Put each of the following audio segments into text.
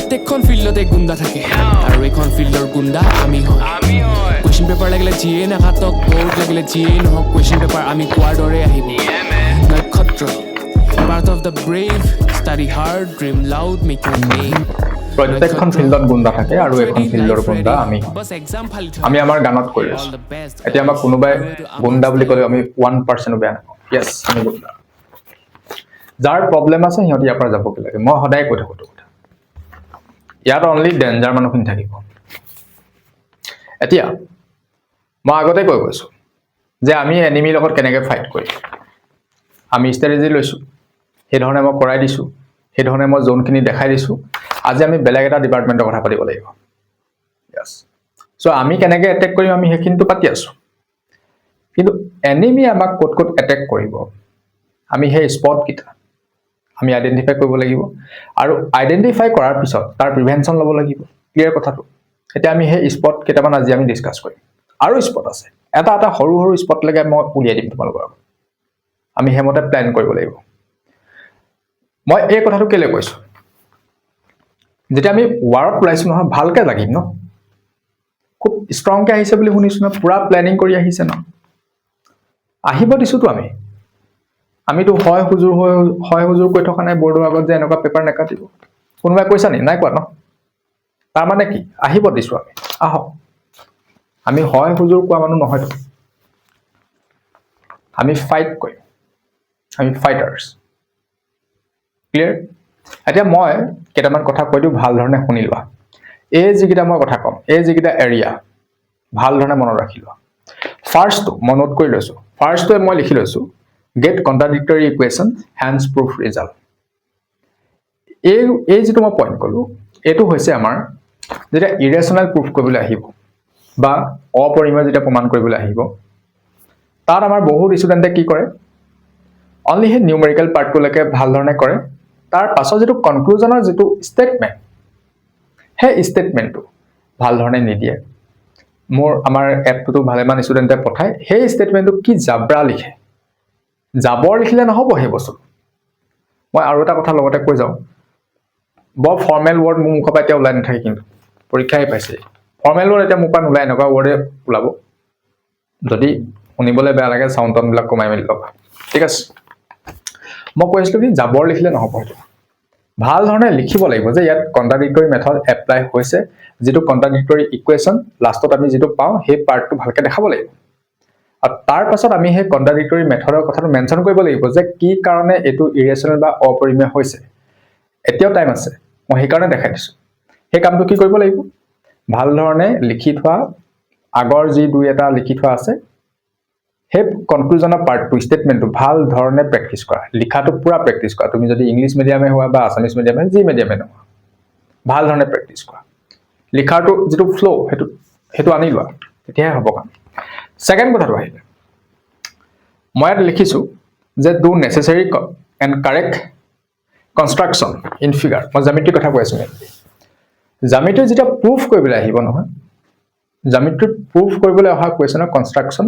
প্ৰত্যেকখন ফিল্ডতে গুণ্ডা থাকে আৰু এইখন ফিল্ডৰ গুণ্ডা আমি হয় কুৱেশ্যন পেপাৰ লাগিলে যিয়ে নাকাটক বৰ্ড লাগিলে যিয়ে নহওক কুৱেশ্যন পেপাৰ আমি কোৱাৰ দৰে আহিব নক্ষত্ৰ part of the brave study hard dream loud make Euro name প্ৰত্যেকখন ফিল্ডত গুণ্ডা থাকে আৰু এখন ফিল্ডৰ গুণ্ডা আমি আমি আমাৰ গানত কৰি আছো এতিয়া আমাক কোনোবাই গুণ্ডা বুলি ক'লে আমি 1% বেয়া নাপাওঁ ইয়েছ আমি গুণ্ডা যাৰ প্ৰব্লেম আছে সিহঁতে ইয়াৰ পৰা যাবগৈ লাগে মই সদায় কৈ থাকোঁ কথা ইয়াত অনলি ডেঞ্জাৰ মানুহখিনি থাকিব এতিয়া মই আগতে কৈ গৈছোঁ যে আমি এনিমিৰ লগত কেনেকৈ ফাইট কৰিম আমি ষ্ট্ৰেটেজি লৈছোঁ সেইধৰণে মই কৰাই দিছোঁ সেইধৰণে মই জোনখিনি দেখাই দিছোঁ আজি আমি বেলেগ এটা ডিপাৰ্টমেণ্টৰ কথা পাতিব লাগিব ইয়েছ চ' আমি কেনেকৈ এটেক কৰিম আমি সেইখিনিতো পাতি আছোঁ কিন্তু এনিমি আমাক ক'ত ক'ত এটেক কৰিব আমি সেই স্পটকেইটা আমি আইডেণ্টিফাই কৰিব লাগিব আৰু আইডেণ্টিফাই কৰাৰ পিছত তাৰ প্ৰিভেনশ্যন ল'ব লাগিব ক্লিয়াৰ কথাটো এতিয়া আমি সেই স্পট কেইটামান আজি আমি ডিছকাছ কৰিম আৰু স্পট আছে এটা এটা সৰু সৰু স্পটলৈকে মই উলিয়াই দিম তোমালোকৰ আগত আমি সেইমতে প্লেন কৰিব লাগিব মই এই কথাটো কেলৈ কৈছোঁ যেতিয়া আমি ৱাৰত ওলাইছোঁ নহয় ভালকৈ লাগিম ন খুব ষ্ট্ৰংকৈ আহিছে বুলি শুনিছোঁ ন পূৰা প্লেনিং কৰি আহিছে ন আহিব দিছোঁতো আমিতো হয় হুজুৰ কৈ থকা নাই বৰ্ডৰ আগত যে এনেকুৱা পেপাৰ নেকাটিব কোনোবাই কৈছা নি নাই কোৱা ন তাৰমানে কি আহিব দিছোঁ আমি আহক আমি হয় হুজুৰ কোৱা মানুহ নহয়তো আমি ফাইট কৰিম আমি ফাইটাৰ্ছ ক্লিয়াৰ এতিয়া মই কেইটামান কথা কৈ দিওঁ ভাল ধৰণে শুনি লোৱা এই যিকেইটা মই কথা ক'ম এই যিকেইটা এৰিয়া ভাল ধৰণে মনত ৰাখি লোৱা ফাৰ্ষ্টটো মই নোট কৰি লৈছোঁ ফাৰ্ষ্টটোৱে মই লিখি লৈছোঁ get contradictory equation hence proof result এই যিটো মই পইণ্ট ক'লোঁ এইটো হৈছে আমাৰ যেতিয়া ইৰেশ্যনেল প্ৰুফ কৰিবলৈ আহিব বা অপৰিমেয় যেতিয়া প্ৰমাণ কৰিবলৈ আহিব তাত আমাৰ বহুত ষ্টুডেণ্টে কি কৰে অনলি সেই নিউমেৰিকেল পাৰ্টটোলৈকে ভাল ধৰণে কৰে তাৰ পাছত যিটো কনক্লুজনৰ যিটো ষ্টেটমেণ্ট সেই ষ্টেটমেণ্টটো ভাল ধৰণে নিদিয়ে আমাৰ এপটোতো ভালেমান ষ্টুডেণ্টে পঠায় সেই ষ্টেটমেণ্টটো কি জাব্ৰা লিখে জাবৰ লিখিলে নহ'ব সেই বস্তুটো মই আৰু এটা কথা লগতে কৈ যাওঁ বৰ ফৰ্মেল ৱৰ্ড মোৰ মুখৰ পৰা এতিয়া ওলাই নাথাকে কিন্তু পৰীক্ষাই পাইছে ফৰ্মেল ৱৰ্ড এতিয়া মোৰ পৰা নোলায় এনেকুৱা ৱৰ্ডে ওলাব যদি শুনিবলৈ বেয়া লাগে চাউণ্ড টাউণ্ডবিলাক কমাই মেলি ল'বা ঠিক আছে মই কৈ আছিলোঁ কি জাবৰ লিখিলে নহ'ব সেইটো ভাল ধৰণে লিখিব লাগিব যে ইয়াত কণ্ট্ৰাডিক্টৰী মেথড এপ্লাই হৈছে যিটো কণ্ট্ৰাডিক্টৰী ইকুৱেশ্যন লাষ্টত আমি যিটো পাওঁ সেই পাৰ্টটো ভালকৈ দেখাব লাগিব আৰু তাৰ পাছত আমি সেই কণ্ট্ৰাডিক্টৰী মেথডৰ কথাটো মেনশ্যন কৰিব লাগিব যে কি কাৰণে এইটো ইৰেশ্যনেল বা অপৰিমেয় হৈছে এতিয়াও টাইম আছে মই সেইকাৰণে দেখাই দিছোঁ সেই কামটো কি কৰিব লাগিব ভাল ধৰণে লিখি থোৱা আগৰ যি দুই এটা লিখি থোৱা আছে সেই কনক্লুজনৰ পাৰ্টটো ষ্টেটমেণ্টটো ভাল ধৰণে প্ৰেক্টিছ কৰা লিখাটো পূৰা প্ৰেক্টিছ কৰা তুমি যদি ইংলিছ মিডিয়ামে হোৱা বা আছামিছ মিডিয়ামে যি মিডিয়ামে নোহোৱা ভাল ধৰণে প্ৰেক্টিছ কৰা লিখাটো যিটো ফ্ল' সেইটো আনি লোৱা তেতিয়াহে হ'ব কাম ছেকেণ্ড কথাটো আহিলে মই ইয়াত লিখিছোঁ যে do necessary and correct construction in figure মই জ্যামিতিৰ কথা কৈ আছোঁ জ্যামিতি যেতিয়া প্ৰুফ কৰিবলৈ আহিব নহয় জ্যামিতিত প্ৰুফ কৰিবলৈ অহা কুৱেশ্যনৰ কনষ্ট্ৰাকশ্যন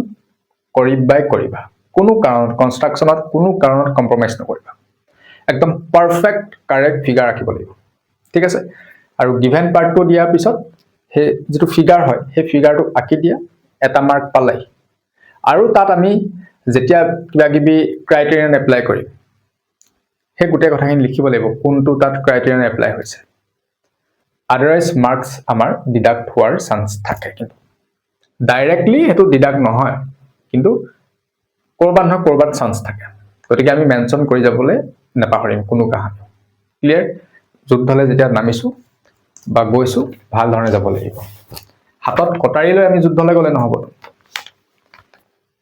কৰিবা কোনো কাৰণত কনষ্ট্ৰাকশ্যনত কোনো কাৰণত কম্প্ৰমাইজ নকৰিবা একদম পাৰফেক্ট কাৰেক্ট ফিগাৰ ৰাখিব লাগিব ঠিক আছে আৰু গিভেন পাৰ্টটো দিয়াৰ পিছত সেই যিটো ফিগাৰ হয় সেই ফিগাৰটো আঁকি দিয়া এটা মাৰ্ক পালাই আৰু তাত আমি যেতিয়া কিবা কিবি ক্ৰাইটেৰিয়ান এপ্লাই কৰিম সেই গোটেই কথাখিনি লিখিব লাগিব কোনটো তাত ক্ৰাইটেৰিয়ান এপ্লাই হৈছে আদাৰৱাইজ মাৰ্কছ আমাৰ ডিডাক্ট হোৱাৰ চান্স থাকে কিন্তু ডাইৰেক্টলি সেইটো ডিডাক্ট নহয় কিন্তু ক'ৰবাত নহয় ক'ৰবাত চান্স থাকে গতিকে আমি মেনশ্যন কৰি যাবলৈ নাপাহৰিম কোনো কাহানী ক্লিয়াৰ যুদ্ধলৈ যেতিয়া নামিছোঁ বা গৈছোঁ ভাল ধৰণে যাব লাগিব হাতত কটাৰী লৈ আমি যুদ্ধলৈ গ'লে নহ'ব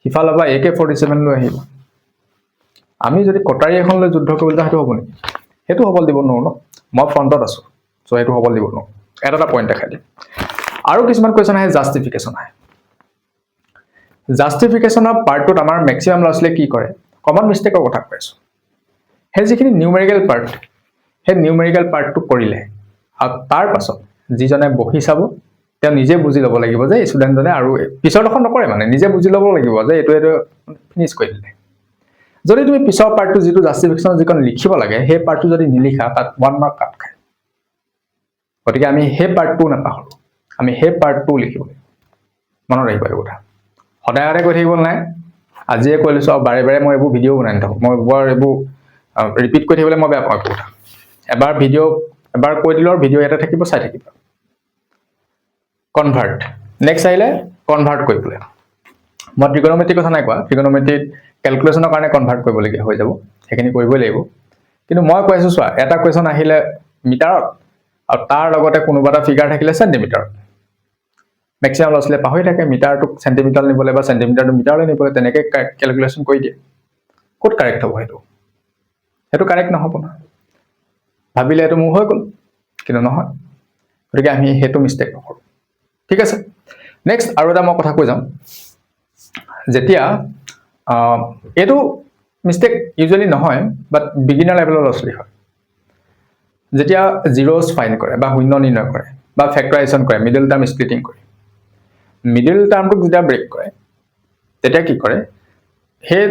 সিফালৰ পৰা AK-47 লৈ আহিব আমি যদি কটাৰী এখন লৈ যুদ্ধ কৰিবলৈ সেইটো হ'ব নেকি সেইটো হ'বলৈ দিব নোৱাৰোঁ ন মই ফ্ৰণ্টত আছোঁ চ' সেইটো হ'বলৈ দিব নোৱাৰোঁ এটা পইণ্ট দেখাই দিম আৰু কিছুমান কুৱেশ্যন আহে জাষ্টিফিকেশ্যন আহে জাষ্টিফিকেশ্যনৰ পাৰ্টটোত আমাৰ মেক্সিমাম ল'ৰা ছোৱালীয়ে কি কৰে কমন মিষ্টেকৰ কথা কৈ আছোঁ সেই যিখিনি নিউমেৰিকেল পাৰ্ট সেই নিউমেৰিকেল পাৰ্টটো কৰিলে আৰু তাৰ পাছত যিজনে বহি চাব তেওঁ নিজে বুজি ল'ব লাগিব যে ষ্টুডেণ্টজনে আৰু পিছৰডোখৰ নকৰে মানে নিজে বুজি ল'ব লাগিব যে এইটো ফিনিছ কৰি দিলে যদি তুমি পিছৰ পাৰ্টটো যিটো জাষ্টিফিকেশ্যন যিখন লিখিব লাগে সেই পাৰ্টটো যদি নিলিখা তাত 1 মাৰ্ক কাট খায় গতিকে আমি সেই পাৰ্টটো নাপাহৰোঁ আমি সেই পাৰ্টটো লিখিব লাগিব মনত ৰাখিব এই কথা সদায় সদায় কৈ থাকিব নাই আজিয়ে কৈ লৈছোঁ আৰু বাৰে বাৰে মই এইবোৰ ভিডিঅ' বনাই নাথাকোঁ মই বৰ এইবোৰ ৰিপিট কৰি থাকিবলৈ মই বেয়া পাওঁ কথা এবাৰ কৈ দিলোঁ আৰু ভিডিঅ' এটা থাকিব চাই থাকিব কনভাৰ্ট নেক্সট আহিলে কনভাৰ্ট কৰিবলৈ মই ট্ৰিগনমেট্ৰিক কথা নাই কোৱা ট্ৰিগনমেট্ৰিক কেলকুলেশ্যনৰ কাৰণে কনভাৰ্ট কৰিবলগীয়া হৈ যাব সেইখিনি কৰিবই লাগিব কিন্তু মই কৈ আছোঁ চোৱা এটা কুৱেশ্যন আহিলে মিটাৰত আৰু তাৰ লগতে কোনোবা এটা ফিগাৰ থাকিলে চেণ্টিমিটাৰত মেক্সিমাম ল'ৰা ছোৱালীয়ে পাহৰি থাকে মিটাৰটোক চেণ্টিমিটাৰ নিবলৈ বা চেণ্টিমিটাৰটো মিটাৰলৈ নিবলৈ তেনেকৈ কেলকুলেশ্যন কৰি দিয়ে ক'ত কাৰেক্ট হ'ব সেইটো কাৰেক্ট নহ'ব না ভাবিলে এইটো মোৰ হৈ গ'ল কিন্তু নহয় গতিকে আমি সেইটো মিষ্টেক নকৰোঁ ঠিক আছে নেক্সট আৰু এটা মই কথা কৈ যাম যেতিয়া এইটো মিষ্টেক ইউজুৱেলি নহয় বাট বিগিনাৰ লেভেলৰ ল'ৰা ছোৱালী হয় যেতিয়া জিৰ'জ ফাইন কৰে বা শূন্য নিৰ্ণয় কৰে বা ফেক্টৰাইজেশ্যন কৰে মিডল টাৰ্ম স্প্লিটিং কৰে মিডল টাৰ্মটোক যেতিয়া ব্ৰেক কৰে তেতিয়া কি কৰে সেই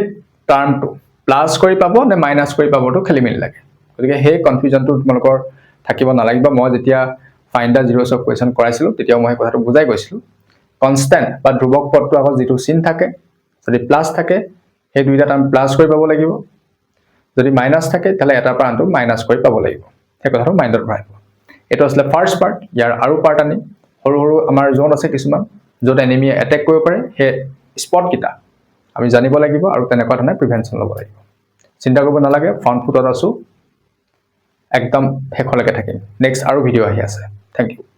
টাৰ্মটো প্লাছ কৰি পাব নে মাইনাছ কৰি পাবটো খেলি মেলি লাগে গতিকে সেই কনফিউজনটো তোমালোকৰ থাকিব নালাগিব মই যেতিয়া ফাইন দ্য জিৰ'ছ অফ কুৱেশ্যন কৰাইছিলোঁ তেতিয়াও মই কথাটো বুজাই গৈছিলোঁ কনষ্টেণ্ট বা ধ্ৰুৱক পদটো আগত যিটো চিন থাকে যদি প্লাছ থাকে সেই দুইটা টাৰ্ম প্লাছ কৰি পাব লাগিব যদি মাইনাছ থাকে তেতিয়াহ'লে এটাৰ পৰা আনটো মাইনাছ কৰি পাব লাগিব সেই কথাটো মাইণ্ডত ভৰাই দিব এইটো আছিলে ফাৰ্ষ্ট পাৰ্ট ইয়াৰ আৰু পাৰ্ট আনি সৰু সৰু আমাৰ জোন আছে কিছুমান য'ত এনিমিয়ে এটেক কৰিব পাৰে সেই স্পটকেইটা আমি জানিব লাগিব আৰু তেনেকুৱা ধৰণে প্ৰিভেনশ্যন ল'ব লাগিব চিন্তা কৰিব নালাগে ফ্ৰণ্ট ফুটত আছোঁ একদম শেষলৈকে থাকিম নেক্সট আৰু ভিডিঅ' আহি আছে থেংক ইউ